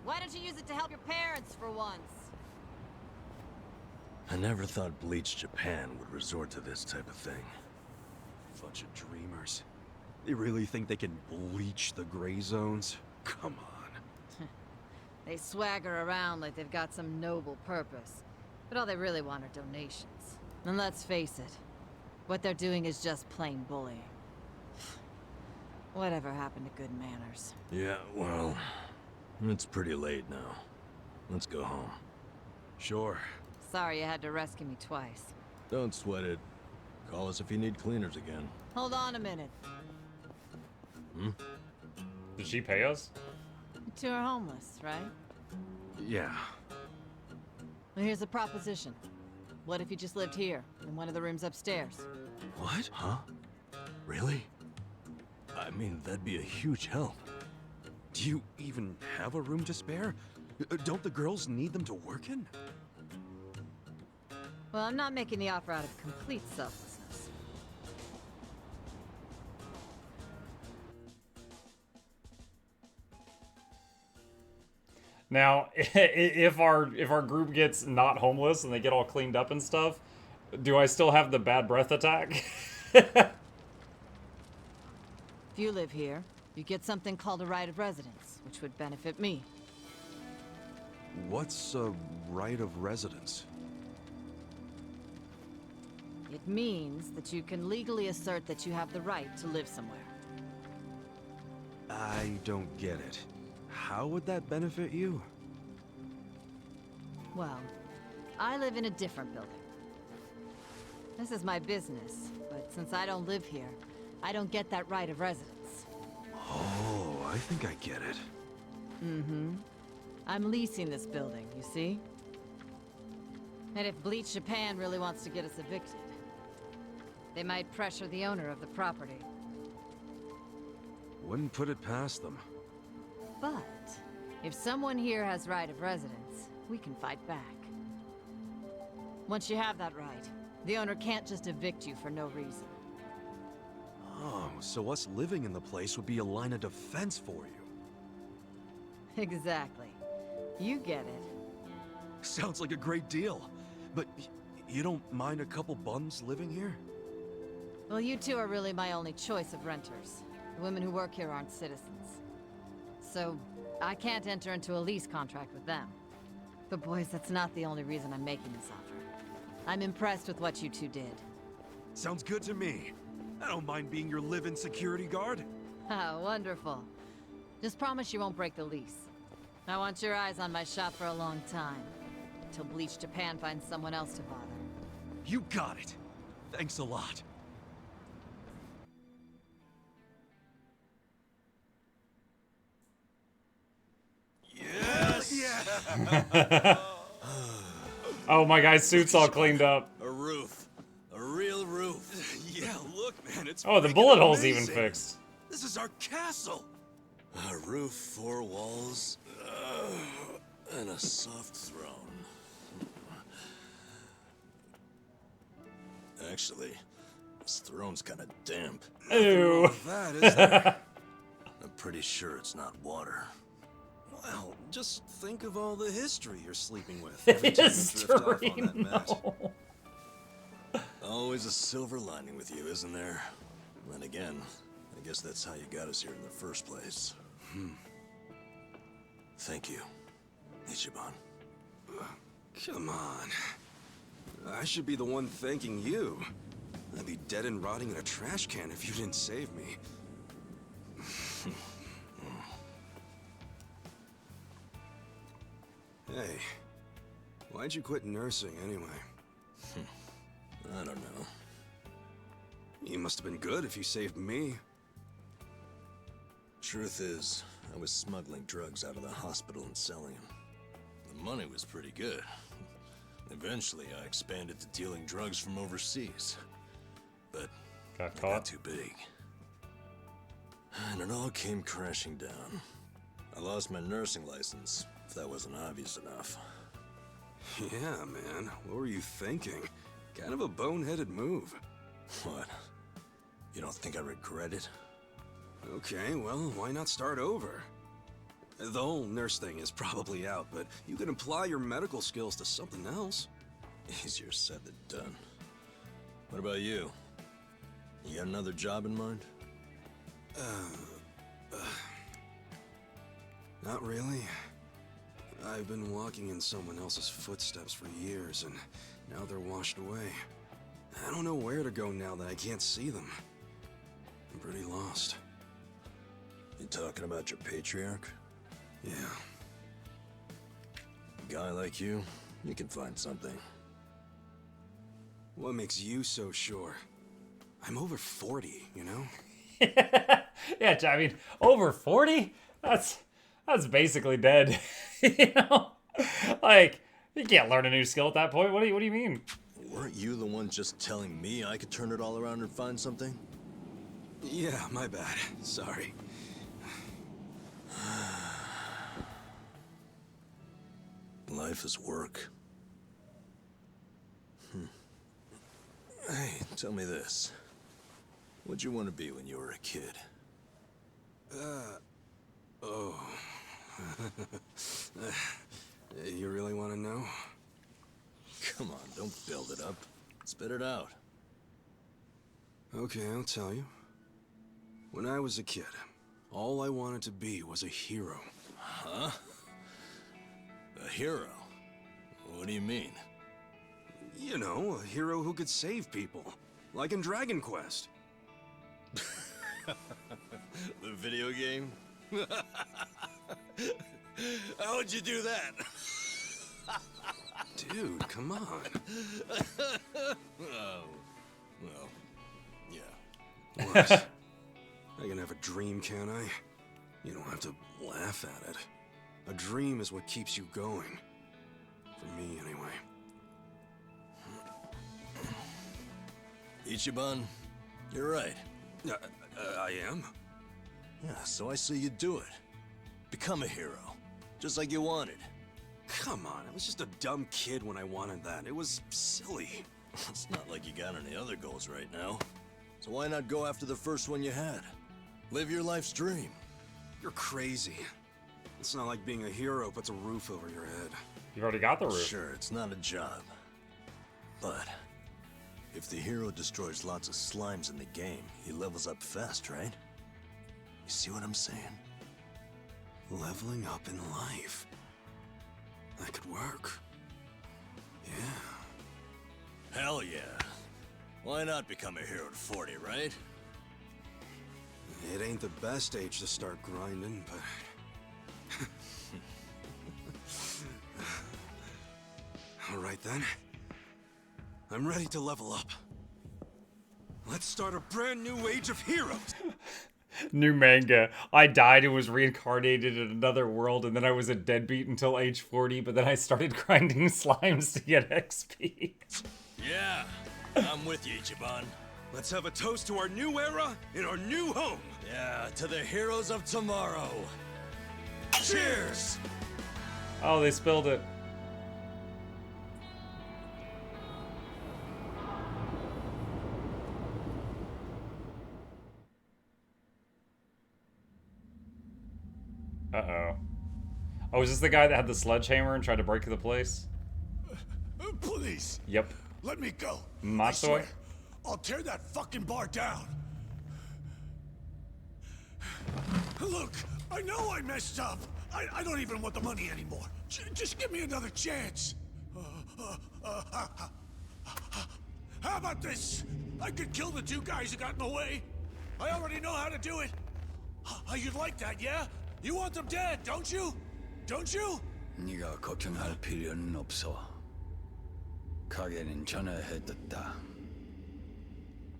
Why don't you use it to help your parents for once? I never thought Bleach Japan would resort to this type of thing. Bunch of dreamers. They really think they can bleach the gray zones? Come on. They swagger around like they've got some noble purpose. But all they really want are donations. And let's face it, what they're doing is just plain bullying. Whatever happened to good manners? Yeah, well, it's pretty late now. Let's go home. Sure. Sorry you had to rescue me twice. Don't sweat it. Call us if you need cleaners again. Hold on a minute. Did she pay us? You two are homeless, right? Yeah. Well, here's a proposition. What if you just lived here, in one of the rooms upstairs? What? Huh? Really? I mean, that'd be a huge help. Do you even have a room to spare? Don't the girls need them to work in? Well, I'm not making the offer out of complete selflessness. Now, if our group gets not homeless and they get all cleaned up and stuff, do I still have the bad breath attack? If you live here, you get something called a right of residence, which would benefit me. What's a right of residence? It means that you can legally assert that you have the right to live somewhere. I don't get it. How would that benefit you? Well, I live in a different building. This is my business, but since I don't live here, I don't get that right of residence. Oh, I think I get it. I'm leasing this building, you see? And if Bleach Japan really wants to get us evicted, they might pressure the owner of the property. Wouldn't put it past them. But if someone here has right of residence, we can fight back. Once you have that right, the owner can't just evict you for no reason. Oh, so us living in the place would be a line of defense for you. Exactly. You get it. Sounds like a great deal. But you don't mind a couple bums living here? Well, you two are really my only choice of renters. The women who work here aren't citizens. So, I can't enter into a lease contract with them. But boys, that's not the only reason I'm making this offer. I'm impressed with what you two did. Sounds good to me. I don't mind being your live-in security guard. Ah, wonderful. Just promise you won't break the lease. I want your eyes on my shop for a long time. Until Bleach Japan finds someone else to bother. You got it. Thanks a lot. Yes! Yeah! Oh, my guy's suit's all cleaned up. A roof. A real roof. Yeah, look, man, it's Oh, the freaking bullet hole's amazing. even fixed. This is our castle. A roof, 4 walls, and a soft throne. Actually, this throne's kind of damp. Ew. That is there. I'm pretty sure it's not water. Well, just think of all the history you're sleeping with. Every time you drift off History, on that mat. no. Always a silver lining with you, isn't there? Then again, I guess that's how you got us here in the first place. Thank you, Ichiban. Come on. I should be the one thanking you. I'd be dead and rotting in a trash can if you didn't save me. Hey, why'd you quit nursing anyway? I don't know. You must have been good if you saved me. Truth is, I was smuggling drugs out of the hospital and selling them. The money was pretty good. Eventually, I expanded to dealing drugs from overseas. But Got it got caught. too big. And it all came crashing down. I lost my nursing license, if that wasn't obvious enough. Yeah, man. What were you thinking? Kind of a boneheaded move. What? You don't think I regret it? Okay, well, why not start over? The whole nurse thing is probably out, but you can apply your medical skills to something else. Easier said than done. What about you? You got another job in mind? Not really. I've been walking in someone else's footsteps for years, and now they're washed away. I don't know where to go now that I can't see them. I'm pretty lost. You talking about your patriarch? Yeah. A guy like you can find something. What makes you so sure? I'm over 40, you know? Yeah, I mean, over 40? That's basically dead. You know? Like, you can't learn a new skill at that point. What do you mean? Weren't you the one just telling me I could turn it all around and find something? Yeah, my bad. Sorry. Life is work. Hey, tell me this. What'd you want to be when you were a kid? Oh. You really want to know? Come on, don't build it up. Spit it out. Okay, I'll tell you. When I was a kid, all I wanted to be was a hero. Huh? A hero? What do you mean? You know, a hero who could save people. Like in Dragon Quest. The video game? How'd you do that? Dude, come on. Oh, well, yeah. What? I can have a dream, can't I? You don't have to laugh at it. A dream is what keeps you going. For me, anyway. Ichiban, you're right. I am? Yeah, so I say you do it. Become a hero, just like you wanted. Come on, I was just a dumb kid when I wanted that. It was silly. It's not like you got any other goals right now. So why not go after the first one you had? Live your life's dream. You're crazy. It's not like being a hero puts a roof over your head. You've already got the roof. Sure, it's not a job. But if the hero destroys lots of slimes in the game, he levels up fast, right? You see what I'm saying? Leveling up in life. That could work. Yeah. Hell yeah. Why not become a hero at 40, right? It ain't the best age to start grinding, but... All right then. I'm ready to level up. Let's start a brand new age of heroes! New manga. I died and was reincarnated in another world, and then I was a deadbeat until age 40, but then I started grinding slimes to get XP. Yeah, I'm with you, Ichiban. Let's have a toast to our new era in our new home! Yeah, to the heroes of tomorrow. Cheers! Oh, they spilled it. Uh-oh. Oh, is this the guy that had the sledgehammer and tried to break the place? Please, Yep. let me go. I Matsui? swear, I'll tear that fucking bar down. Look, I know I messed up. I don't even want the money anymore. Just give me another chance. How about this? I could kill the two guys who got in the way. I already know how to do it. You'd like that, yeah? You want them dead, don't you? Don't you? 네가 걱정할 필요는 없어. 가게는 전화해뒀다.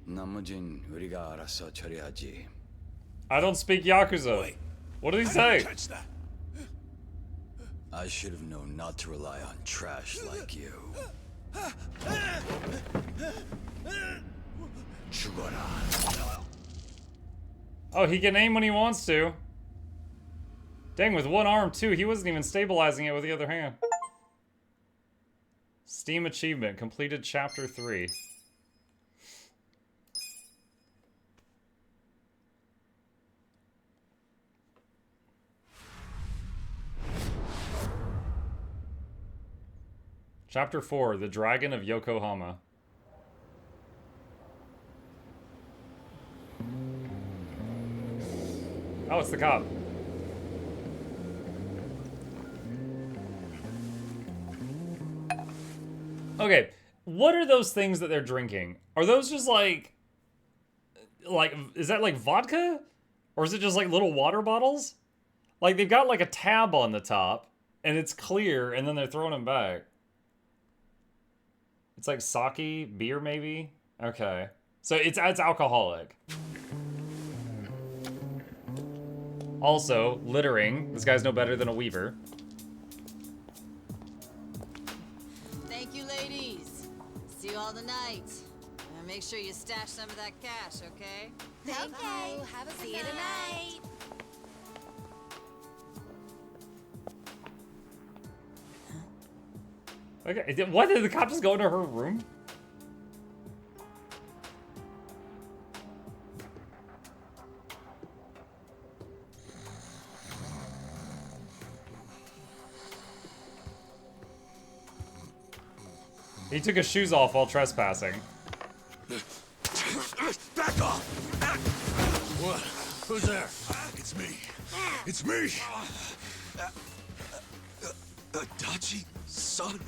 나머진 우리가 알아서 처리하지. I don't speak Yakuza. Wait. What did he I say? didn't catch that. I should have known not to rely on trash like you. 죽어라. Oh, he can aim when he wants to. Dang, with one arm too. He wasn't even stabilizing it with the other hand. Steam achievement. Completed chapter 3. Chapter 4, The Dragon of Yokohama. Oh, it's the cop. Okay, what are those things that they're drinking? Are those just like, is that like vodka? Or is it just like little water bottles? Like they've got like a tab on the top and it's clear and then they're throwing them back. It's like sake, beer maybe? Okay. So it's alcoholic. Also, littering. This guy's no better than a weaver. Thank you, ladies. See you all tonight. And make sure you stash some of that cash, okay? Thank you. Have a good night. See you tonight. Okay, what? Did the cop just go into her room? He took his shoes off while trespassing. Back off! What? Who's there? It's me. It's me! Adachi, son.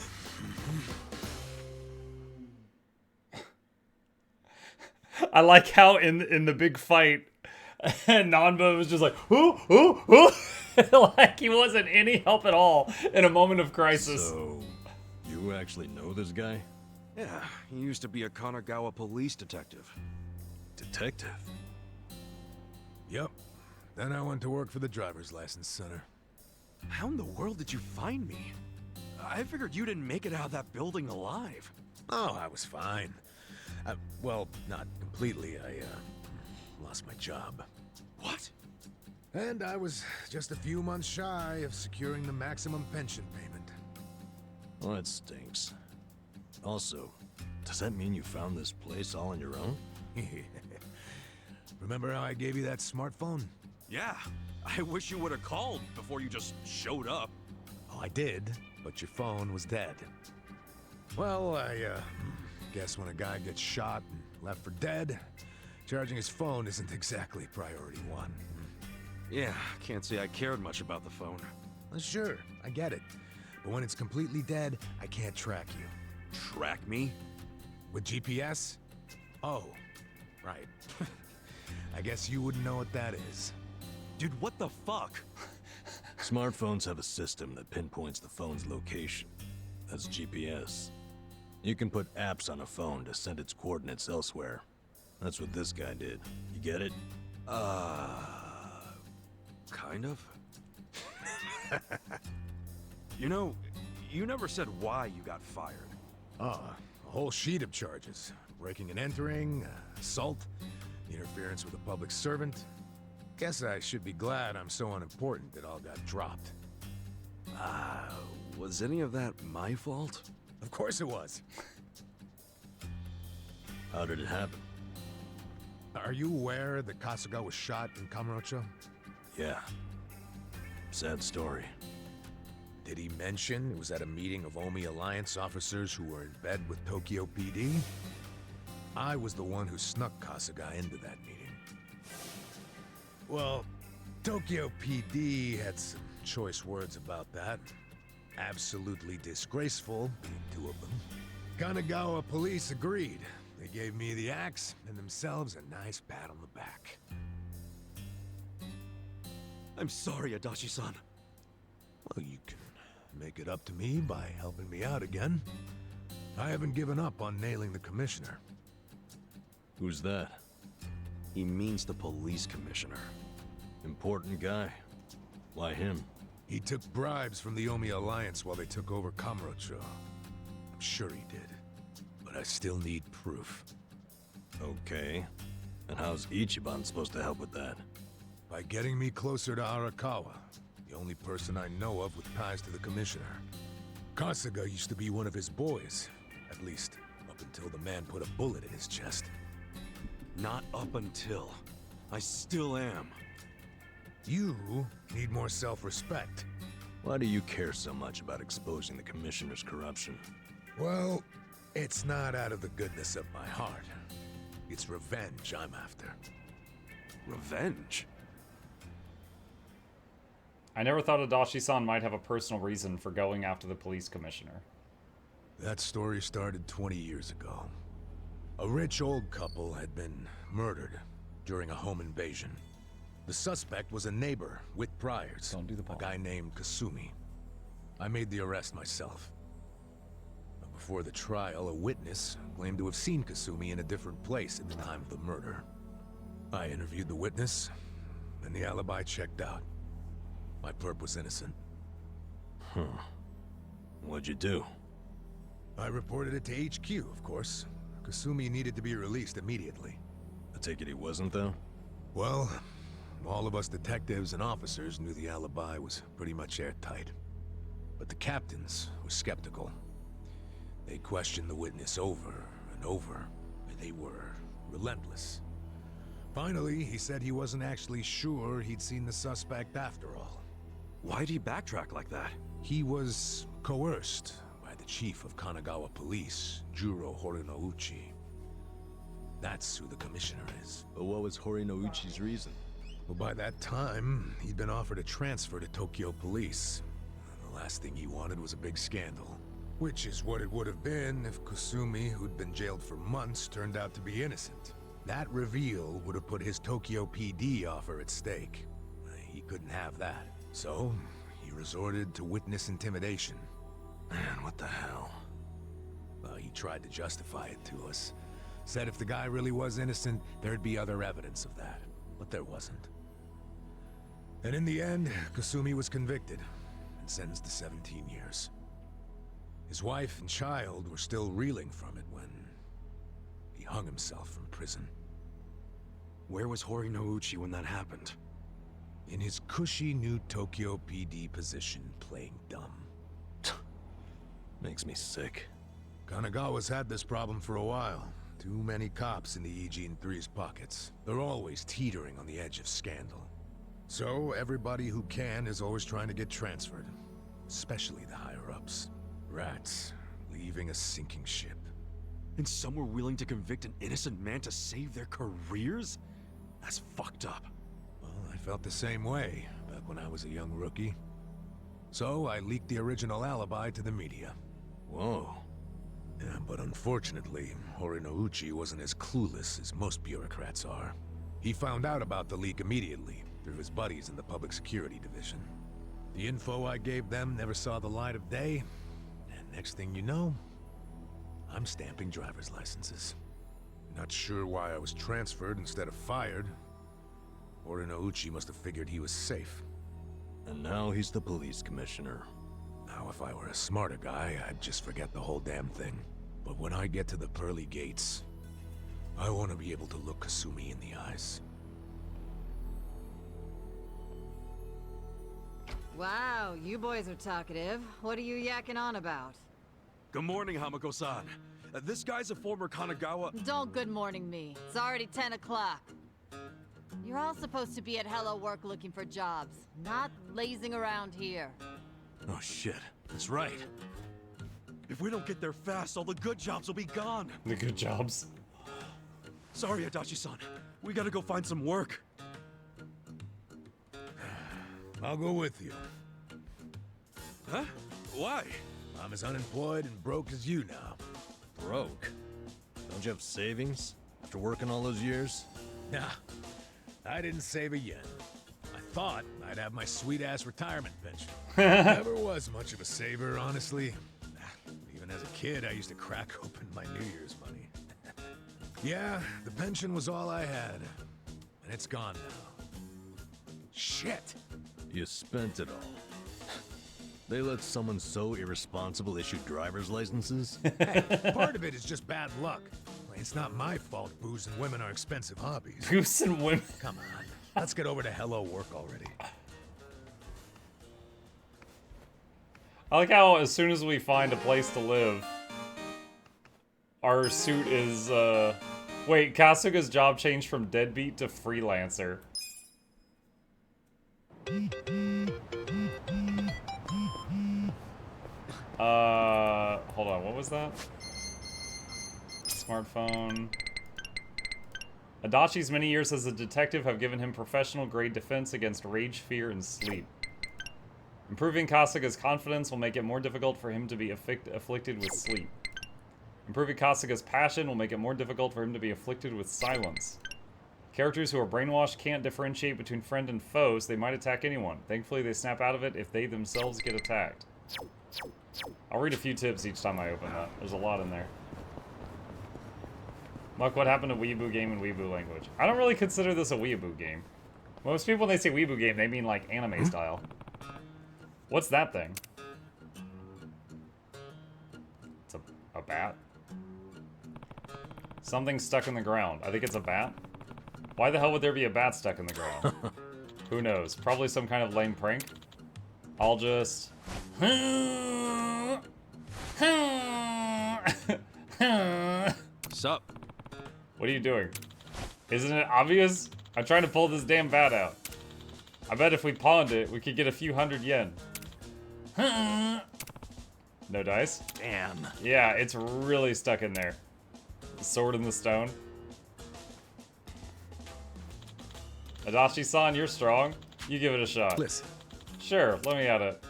I like how in the big fight, Nanba was just like, ooh, like he wasn't any help at all in a moment of crisis. So, you actually know this guy? Yeah, he used to be a Kanagawa police detective. Detective? Yep. Then I went to work for the driver's license center. How in the world did you find me? I figured you didn't make it out of that building alive. Oh, I was fine. Well, not completely. I lost my job. What? And I was just a few months shy of securing the maximum pension payment. Well, that stinks. Also, does that mean you found this place all on your own? Remember how I gave you that smartphone? Yeah, I wish you would have called before you just showed up. Oh, I did, but your phone was dead. Well, I guess when a guy gets shot and left for dead, charging his phone isn't exactly priority one. Yeah, can't say I cared much about the phone. Well, sure, I get it. But when it's completely dead, I can't track you. Track me? With GPS? Oh, right. I guess you wouldn't know what that is. Dude, what the fuck? Smartphones have a system that pinpoints the phone's location. That's GPS. You can put apps on a phone to send its coordinates elsewhere. That's what this guy did. You get it? Kind of. You know, you never said why you got fired. A whole sheet of charges. Breaking and entering, assault, interference with a public servant. Guess I should be glad I'm so unimportant it all got dropped. Was any of that my fault? Of course it was. How did it happen? Are you aware that Kasuga was shot in Kamurocho? Yeah. Sad story. Did he mention it was at a meeting of Omi Alliance officers who were in bed with Tokyo PD? I was the one who snuck Kasuga into that meeting. Well, Tokyo PD had some choice words about that. Absolutely disgraceful, being two of them. Kanagawa police agreed. They gave me the axe and themselves a nice pat on the back. I'm sorry, Adachi-san. Well, you can make it up to me by helping me out again. I haven't given up on nailing the commissioner. Who's that? He means the police commissioner. Important guy. Why him? He took bribes from the Omi Alliance while they took over Kamurocho. I'm sure he did. But I still need proof. Okay. And how's Ichiban supposed to help with that? By getting me closer to Arakawa, the only person I know of with ties to the commissioner. Kasuga used to be one of his boys. At least, up until the man put a bullet in his chest. Not up until. I still am. You need more self-respect. Why do you care so much about exposing the commissioner's corruption? Well, it's not out of the goodness of my heart. It's revenge I'm after. Revenge? I never thought Adachi-san might have a personal reason for going after the police commissioner. That story started 20 years ago. A rich old couple had been murdered during a home invasion. The suspect was a neighbor with priors, Don't do the a ball. guy named Kasumi. I made the arrest myself. But before the trial, a witness claimed to have seen Kasumi in a different place at the time of the murder. I interviewed the witness, and the alibi checked out. My perp was innocent. What'd you do? I reported it to HQ, of course. Kasumi needed to be released immediately. I take it he wasn't, though? Well, all of us detectives and officers knew the alibi was pretty much airtight. But the captains were skeptical. They questioned the witness over and over, and they were relentless. Finally, he said he wasn't actually sure he'd seen the suspect after all. Why'd he backtrack like that? He was coerced by the chief of Kanagawa Police, Juro Horinouchi. That's who the commissioner is. But what was Horinouchi's reason? Well, by that time, he'd been offered a transfer to Tokyo Police. The last thing he wanted was a big scandal. Which is what it would have been if Kasumi, who'd been jailed for months, turned out to be innocent. That reveal would have put his Tokyo PD offer at stake. He couldn't have that. So, he resorted to witness intimidation. Man, what the hell? He tried to justify it to us. Said if the guy really was innocent, there'd be other evidence of that. But there wasn't. And in the end, Kasumi was convicted and sentenced to 17 years. His wife and child were still reeling from it when he hung himself from prison. Where was Horinouchi when that happened? In his cushy new Tokyo PD position, playing dumb. Makes me sick. Kanagawa's had this problem for a while. Too many cops in the Eugene 3's pockets. They're always teetering on the edge of scandal. So everybody who can is always trying to get transferred. Especially the higher-ups. Rats, leaving a sinking ship. And some were willing to convict an innocent man to save their careers? That's fucked up. Well, I felt the same way back when I was a young rookie. So I leaked the original alibi to the media. Whoa. Yeah, but unfortunately, Horinouchi wasn't as clueless as most bureaucrats are. He found out about the leak immediately, through his buddies in the Public Security Division. The info I gave them never saw the light of day, and next thing you know, I'm stamping driver's licenses. Not sure why I was transferred instead of fired. Horinouchi must have figured he was safe. And now he's the police commissioner. Now, if I were a smarter guy, I'd just forget the whole damn thing. But when I get to the pearly gates, I want to be able to look Kasumi in the eyes. Wow, you boys are talkative. What are you yakking on about? Good morning, Hamako-san. This guy's a former Kanagawa... Don't good morning me. It's already 10 o'clock. You're all supposed to be at Hello Work looking for jobs, not lazing around here. Oh shit, that's right. If we don't get there fast, all the good jobs will be gone. The good jobs. Sorry, Adachi-san. We gotta go find some work. I'll go with you. Huh? Why? I'm as unemployed and broke as you now. Broke? Don't you have savings? After working all those years? Nah, I didn't save a yen. I thought I'd have my sweet-ass retirement pension. Never was much of a saver, honestly. Even as a kid, I used to crack open my New Year's money. Yeah, the pension was all I had. And it's gone now. Shit! You spent it all. They let someone so irresponsible issue driver's licenses? Hey, part of it is just bad luck. It's not my fault booze and women are expensive hobbies. Goose and women. Come on, let's get over to Hello Work already. I like how as soon as we find a place to live, our suit is, Wait, Kasuga's job changed from deadbeat to freelancer. Hold on, what was that? Smartphone. Adachi's many years as a detective have given him professional-grade defense against rage, fear, and sleep. Improving Kasuga's confidence will make it more difficult for him to be afflicted with sleep. Improving Kasuga's passion will make it more difficult for him to be afflicted with silence. Characters who are brainwashed can't differentiate between friend and foe, so they might attack anyone. Thankfully, they snap out of it if they themselves get attacked. I'll read a few tips each time I open that. There's a lot in there. Muck, what happened to Weeaboo game in Weeaboo language? I don't really consider this a Weeaboo game. Most people, when they say Weeaboo game, they mean like anime style. What's that thing? It's a bat? Something stuck in the ground. I think it's a bat. Why the hell would there be a bat stuck in the ground? Who knows? Probably some kind of lame prank. I'll just... Sup? What are you doing? Isn't it obvious? I'm trying to pull this damn bat out. I bet if we pawned it, we could get a few hundred yen. No dice? Damn. Yeah, it's really stuck in there. Sword in the stone. Adachi-san, you're strong. You give it a shot. Listen. Sure, let me at it.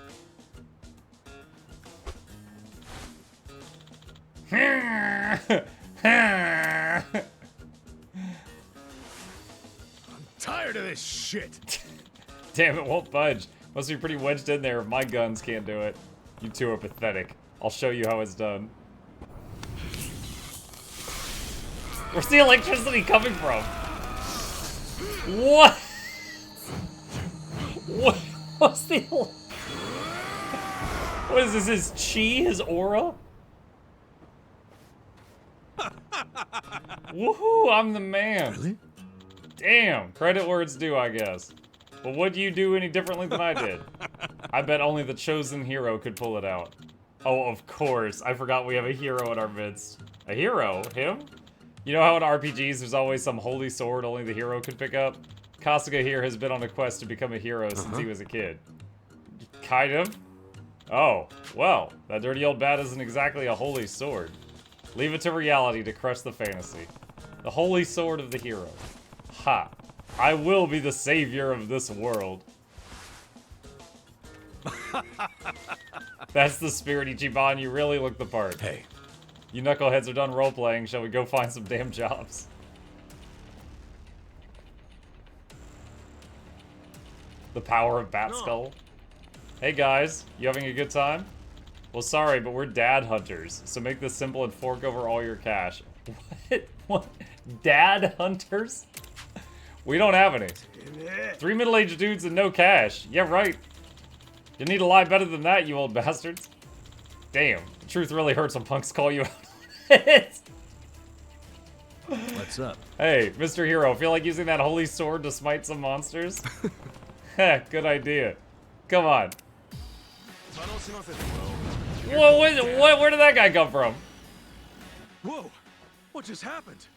Tired of this shit. Damn, it won't budge. Must be pretty wedged in there if my guns can't do it. You two are pathetic. I'll show you how it's done. Where's the electricity coming from? What? What's the... What is this, his chi? His aura? Woohoo, I'm the man. Really? Damn, credit where it's due, I guess. But what do you do any differently than I did? I bet only the chosen hero could pull it out. Oh, of course. I forgot we have a hero in our midst. A hero? Him? You know how in RPGs there's always some holy sword only the hero could pick up? Kasuga here has been on a quest to become a hero since he was a kid. Kind of? Oh, well, that dirty old bat isn't exactly a holy sword. Leave it to reality to crush the fantasy. The holy sword of the hero. Ha! I will be the savior of this world. That's the spirit, Ichiban. You really look the part. Hey. You knuckleheads are done role-playing. Shall we go find some damn jobs? The power of Bat Skull. Hey guys, you having a good time? Well, sorry, but we're dad hunters, so make this simple and fork over all your cash. What? What? Dad hunters? We don't have any. 3 middle-aged dudes and no cash. Yeah, right. You need to lie better than that, you old bastards. Damn, the truth really hurts when punks call you out. What's up? Hey, Mr. Hero, feel like using that holy sword to smite some monsters? Heh, good idea. Come on. Whoa, where did that guy come from? Whoa! What just happened?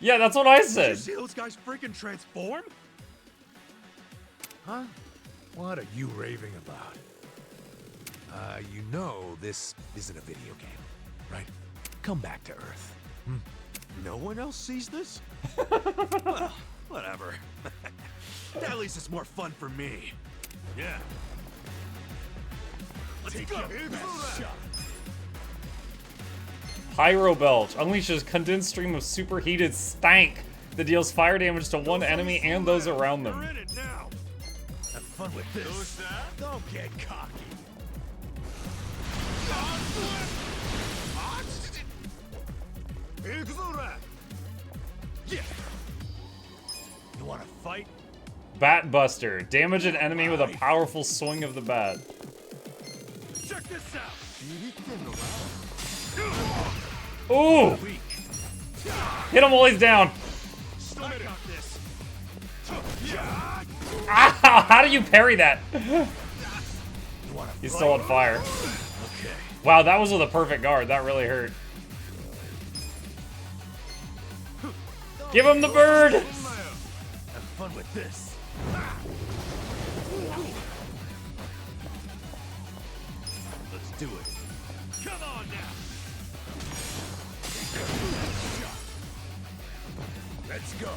Yeah, that's what I Did you said. see those guys freaking transform? Huh? What are you raving about? You know this isn't a video game, right? Come back to Earth. No one else sees this? Well, whatever. At least it's more fun for me. Yeah. Let's go. Shot. Pyro Belch unleashes condensed stream of superheated stank that deals fire damage to one enemy and those around You're them. in it now. Have fun with this. Don't get cocky. Yeah. You wanna fight? Bat Buster. Damage an enemy with a powerful swing of the bat. Check this out. Ooh! Weak. Hit him while he's down. Still got this. Ow! How do you parry that? You wanna He's still on fire. Okay. Wow, that was with a perfect guard. That really hurt. Give him the bird! Have fun with this. Let's do it. Come on now. Let's go.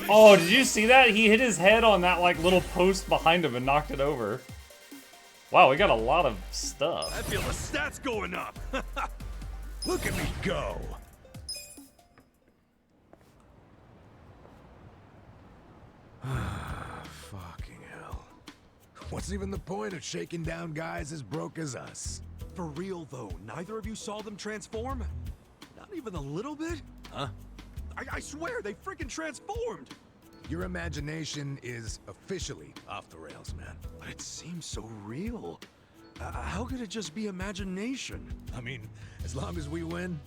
Oh, did you see that? He hit his head on that like little post behind him and knocked it over. Wow, we got a lot of stuff. I feel the stats going up. Look at me go. Fucking hell. What's even the point of shaking down guys as broke as us? For real though, neither of you saw them transform? Not even a little bit? Huh? I swear, they freaking transformed! Your imagination is officially off the rails, man. But it seems so real. How could it just be imagination? I mean, as long as we win,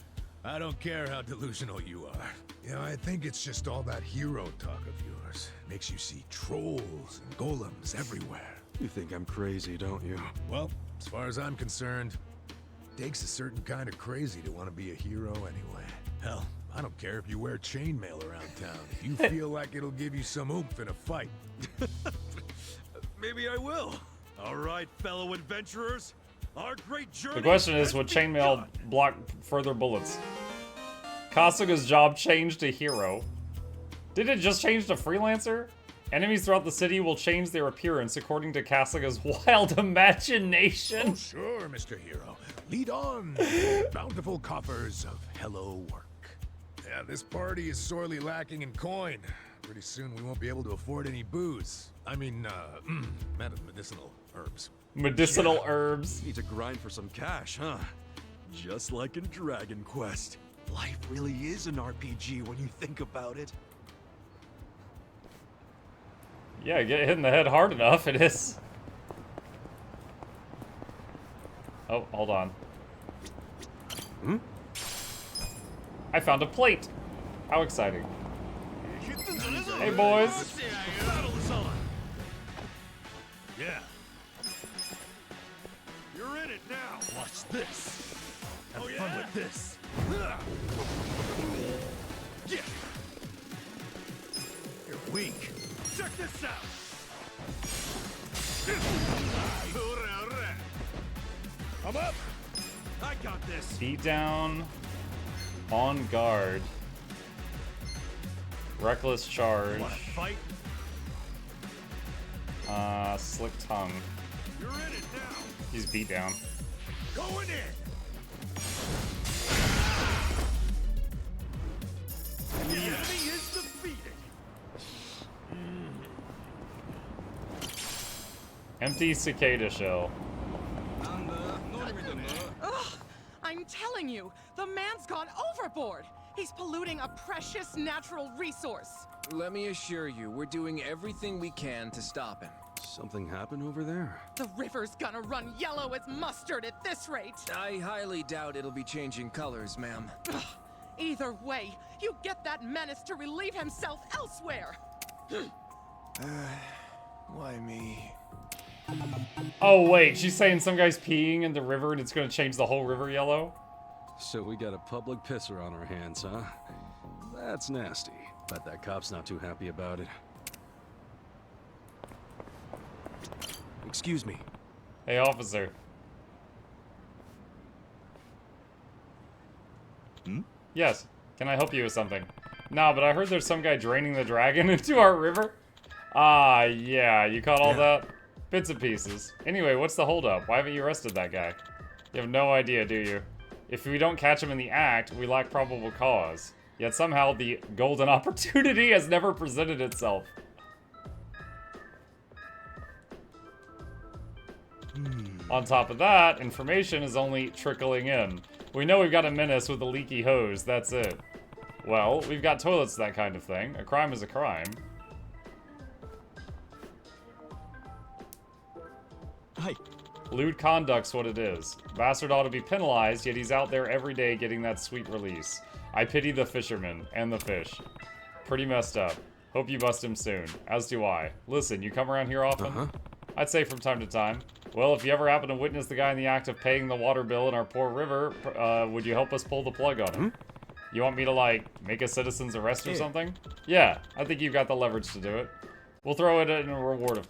I don't care how delusional you are. You know, I think it's just all that hero talk of yours. Makes you see trolls and golems everywhere. You think I'm crazy, don't you? Well, as far as I'm concerned, it takes a certain kind of crazy to want to be a hero anyway. Hell, I don't care if you wear chainmail around town. If you feel like it'll give you some oomph in a fight. Maybe I will. All right, fellow adventurers. Our great journey. The question is, has would chainmail begun. block further bullets? Kasuga's job changed to hero. Did it just change to freelancer? Enemies throughout the city will change their appearance according to Kasuga's wild imagination. Oh, sure, Mr. Hero. Lead on, bountiful coffers of hello work. Yeah, this party is sorely lacking in coin. Pretty soon we won't be able to afford any booze. I mean, medicinal herbs. Medicinal herbs. Need to grind for some cash, huh? Just like in Dragon Quest. Life really is an RPG when you think about it. Yeah, get hit in the head hard enough, it is. Oh, hold on. I found a plate. How exciting. Hey, boys. Battle is on. Yeah. You're in it now. Watch this. Have fun with this. Yeah. You're weak. Check this out. I'm up. I got this. Beat down. On guard. Reckless charge. Want to fight? Slick tongue. You're in it now. He's beat down. Going in. The enemy is defeated. Empty cicada shell. Ugh, I'm telling you, the man's gone overboard. He's polluting a precious natural resource. Let me assure you, we're doing everything we can to stop him. Something happened over there? The river's gonna run yellow as mustard at this rate. I highly doubt it'll be changing colors, ma'am. Ugh, either way, you get that menace to relieve himself elsewhere. Why me? Oh, wait, she's saying some guy's peeing in the river and it's gonna change the whole river yellow? So we got a public pisser on our hands, huh? That's nasty. Bet that cop's not too happy about it. Excuse me. Hey, officer. Yes. Can I help you with something? Nah, but I heard there's some guy draining the dragon into our river. Ah, yeah. You caught all that? Bits and pieces. Anyway, what's the holdup? Why haven't you arrested that guy? You have no idea, do you? If we don't catch him in the act, we lack probable cause. Yet somehow the golden opportunity has never presented itself. On top of that, information is only trickling in. We know we've got a menace with a leaky hose, that's it. Well, we've got toilets, that kind of thing. A crime is a crime. Hi. Lewd conduct's what it is. Bastard ought to be penalized, yet he's out there every day getting that sweet release. I pity the fisherman and the fish. Pretty messed up. Hope you bust him soon. As do I. Listen, you come around here often? I'd say from time to time. Well, if you ever happen to witness the guy in the act of paying the water bill in our poor river, would you help us pull the plug on him? You want me to, like, make a citizen's arrest or something? Yeah, I think you've got the leverage to do it. We'll throw it in a reward, of